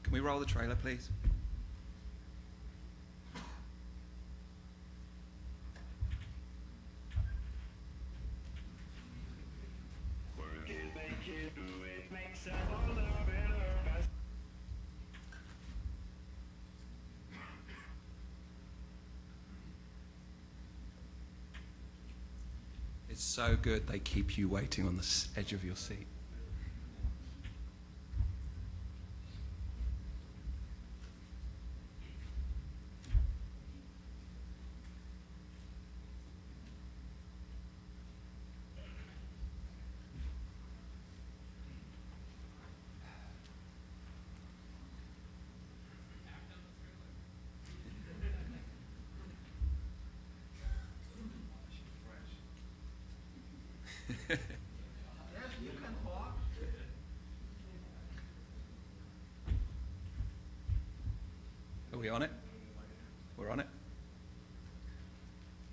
Can we roll the trailer, please? It's so good they keep you waiting on the edge of your seat. Yes, you can talk. Are we on it? We're on it?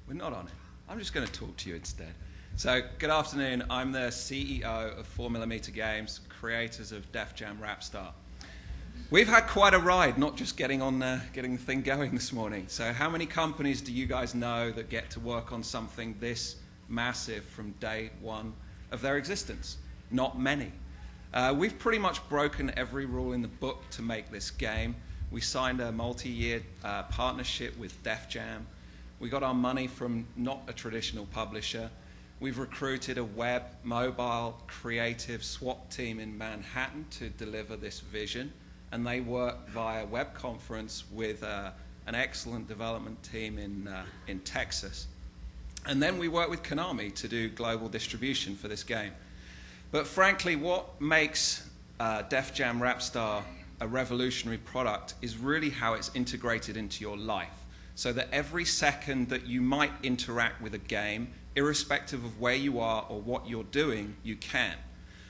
We're not on it. I'm just going to talk to you instead. So, good afternoon. I'm the CEO of 4mm Games, creators of Def Jam Rapstar. We've had quite a ride, not just getting the thing going this morning. So, how many companies do you guys know that get to work on something this massive from day one of their existence? Not many. We've pretty much broken every rule in the book to make this game. We signed a multi-year partnership with Def Jam. We got our money from not a traditional publisher. We've recruited a web, mobile, creative SWAT team in Manhattan to deliver this vision, and they work via web conference with an excellent development team in Texas. And then we work with Konami to do global distribution for this game. But frankly, what makes Def Jam Rapstar a revolutionary product is really how it's integrated into your life, so that every second that you might interact with a game, irrespective of where you are or what you're doing, you can.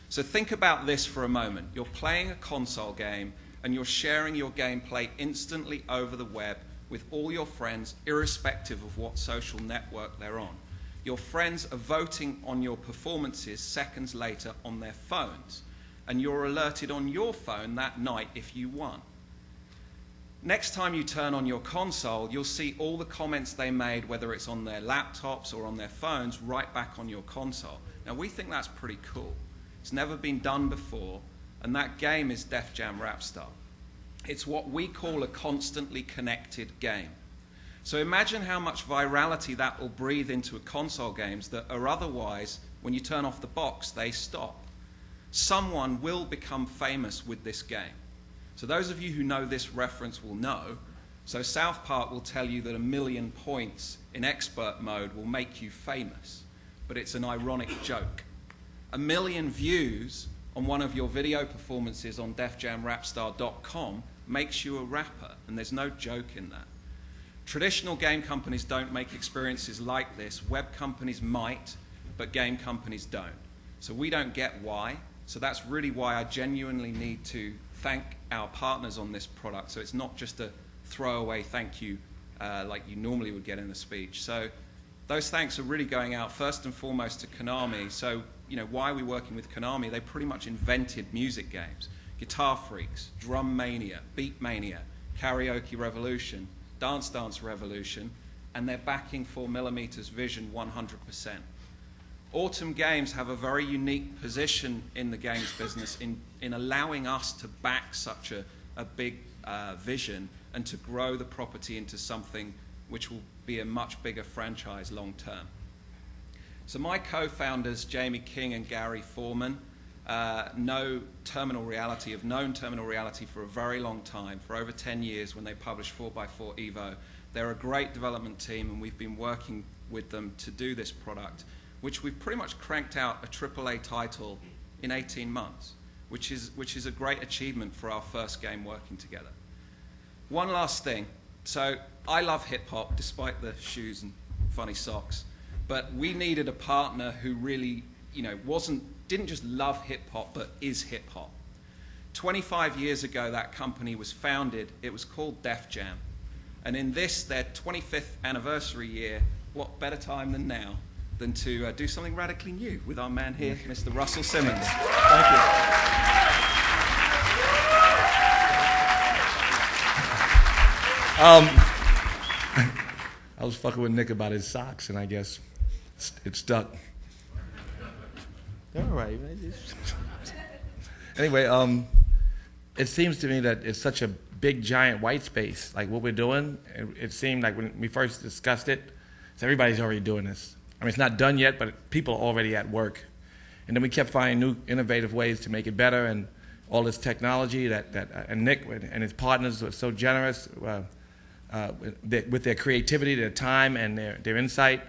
So think about this for a moment. You're playing a console game and you're sharing your gameplay instantly over the web with all your friends, irrespective of what social network they're on. Your friends are voting on your performances seconds later on their phones, and you're alerted on your phone that night if you won. Next time you turn on your console, you'll see all the comments they made, whether it's on their laptops or on their phones, right back on your console. Now, we think that's pretty cool. It's never been done before, and that game is Def Jam Rapstar. It's what we call a constantly connected game. So imagine how much virality that will breathe into console games that are otherwise, when you turn off the box, they stop. Someone will become famous with this game. So those of you who know this reference will know. So South Park will tell you that 1 million points in expert mode will make you famous, but it's an ironic joke. 1 million views on one of your video performances on defjamrapstar.com makes you a rapper, and there's no joke in that. Traditional game companies don't make experiences like this. Web companies might, but game companies don't. So we don't get why. So that's really why I genuinely need to thank our partners on this product. So it's not just a throwaway thank you like you normally would get in a speech. So those thanks are really going out first and foremost to Konami. So, you know, why are we working with Konami? They pretty much invented music games. Guitar Freaks, Drum Mania, Beat Mania, Karaoke Revolution, Dance Dance Revolution, and they're backing 4mm's vision 100%. Autumn Games have a very unique position in the games business in allowing us to back such a big vision and to grow the property into something which will be a much bigger franchise long term. So my co-founders, Jamie King and Gary Foreman, have known Terminal Reality for a very long time, for over 10 years when they published 4x4 Evo. They're a great development team, and we've been working with them to do this product, which we've pretty much cranked out a AAA title in 18 months, which is a great achievement for our first game working together. One last thing. So I love hip-hop, despite the shoes and funny socks, but we needed a partner who really, you know, didn't just love hip-hop, but is hip-hop. 25 years ago, that company was founded. It was called Def Jam. And in this, their 25th anniversary year, what better time than now than to do something radically new with our man here, Mr. Russell Simmons. Thank you. Um, I was fucking with Nick about his socks, and I guess it stuck. All right. Anyway, it seems to me that it's such a big, giant white space. Like what we're doing, it seemed like when we first discussed it, so everybody's already doing this. I mean, it's not done yet, but people are already at work. And then we kept finding new, innovative ways to make it better, and all this technology and Nick and his partners were so generous with their creativity, their time, and their insight,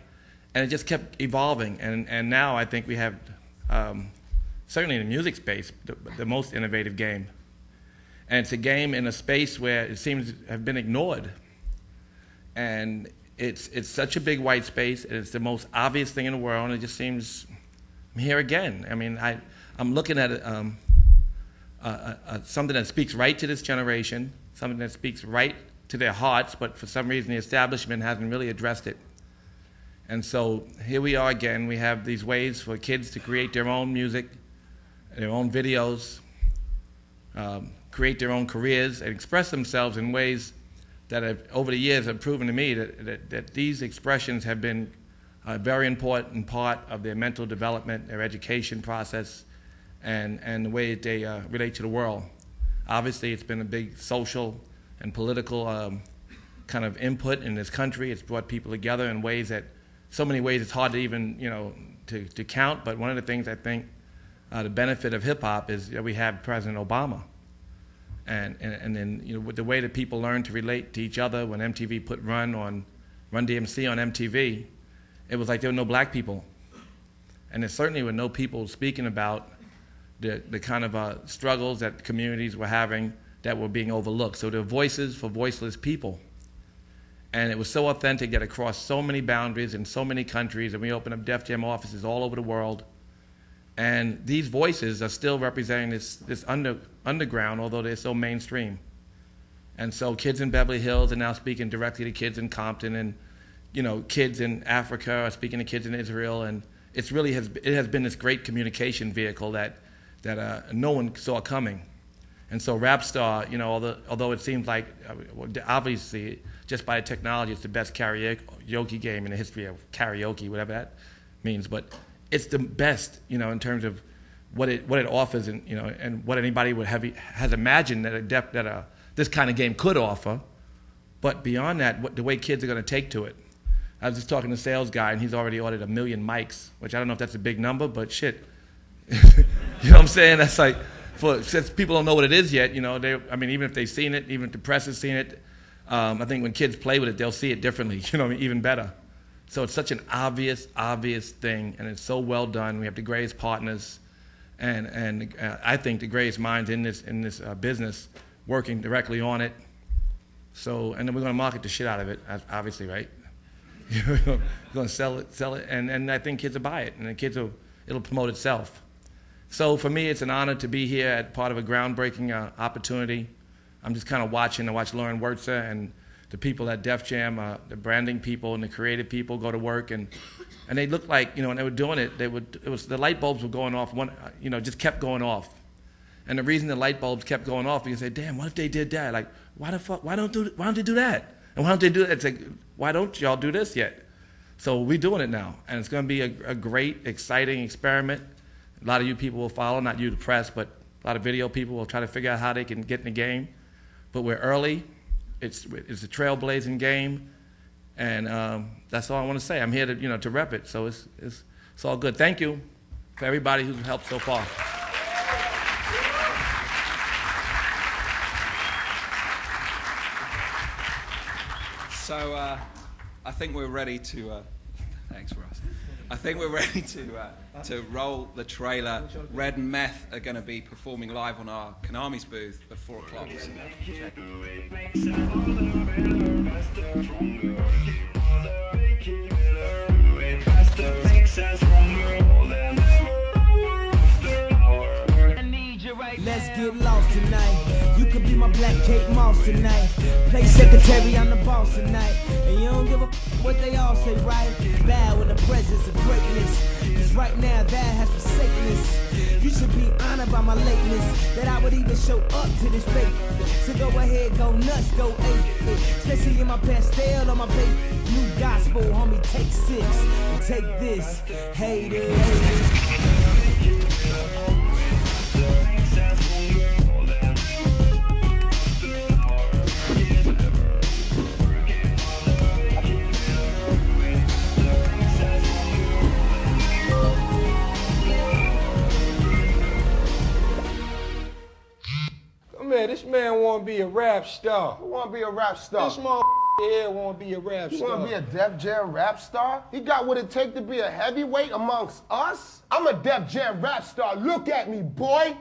and it just kept evolving. And now I think we have, certainly in the music space, the most innovative game. And it's a game in a space where it seems to have been ignored. And it's such a big white space, and it's the most obvious thing in the world, and it just seems, I'm here again. I mean, I'm looking at something that speaks right to this generation, something that speaks right to their hearts, but for some reason the establishment hasn't really addressed it. And so here we are again. We have these ways for kids to create their own music, their own videos, create their own careers, and express themselves in ways that have, over the years, have proven to me that these expressions have been a very important part of their mental development, their education process, and the way that they relate to the world. Obviously, it's been a big social and political kind of input in this country. It's brought people together in ways that, so many ways, it's hard to even, to count. But one of the things I think the benefit of hip-hop is that we have President Obama. And then, with the way that people learn to relate to each other, when MTV put Run DMC on MTV, it was like there were no black people. And there certainly were no people speaking about the kind of struggles that communities were having that were being overlooked. So there were voices for voiceless people. And it was so authentic that across so many boundaries in so many countries, and we opened up Def Jam offices all over the world. And these voices are still representing this underground, although they're so mainstream. And so kids in Beverly Hills are now speaking directly to kids in Compton, and kids in Africa are speaking to kids in Israel, and it has been this great communication vehicle that no one saw coming. And so Rapstar, although it seems like, obviously, just by the technology, it's the best karaoke game in the history of karaoke, whatever that means, but it's the best, in terms of what it offers, and what anybody has imagined that this kind of game could offer. But beyond that, the way kids are going to take to it. I was just talking to a sales guy, and he's already ordered 1 million mics, which I don't know if that's a big number, but shit. You know what I'm saying? That's like, since people don't know what it is yet, even if they've seen it, even if the press has seen it, I think when kids play with it, they'll see it differently, even better. So it's such an obvious thing, and it's so well done. We have the greatest partners, and I think the greatest minds in this business working directly on it. So, and then we're going to market the shit out of it, obviously, right? We're going to sell it, and I think kids will buy it, and it'll promote itself. So for me, it's an honor to be here at part of a groundbreaking opportunity. I'm just kind of watching. I watch Lauren Wurtzer and the people at Def Jam, the branding people and the creative people go to work, and they look like, when they were doing it, the light bulbs were going off. Just kept going off. And the reason the light bulbs kept going off, you say, damn, what if they did that? Like, why don't they do that? And why don't they do that? It's like, why don't y'all do this yet? So we're doing it now, and it's going to be a great, exciting experiment. A lot of you people will follow, not you, the press, but a lot of video people will try to figure out how they can get in the game. But we're early. It's a trailblazing game, and that's all I want to say. I'm here to rep it, so it's all good. Thank you for everybody who's helped so far. So I think we're ready to. Thanks, Ross. I think we're ready to roll the trailer. Red and Meth are going to be performing live on our Konami's booth at 4 o'clock. Let's get lost tonight. You could be my black Kate Moss tonight. Play secretary, I'm the boss tonight. And you don't give a what they all say, right? Bow in the presence of greatness. Cause right now that has forsaken us. You should be honored by my lateness, that I would even show up to this fate. So go ahead, go nuts, go ape. Especially in my pastel on my page. New gospel, homie, take 6 and take this, haters. Man, this man want to be a rap star. Who want to be a rap star? This motherfucker here want to be a rap star. You want to be a Def Jam rap star? He got what it take to be a heavyweight amongst us? I'm a Def Jam rap star. Look at me, boy.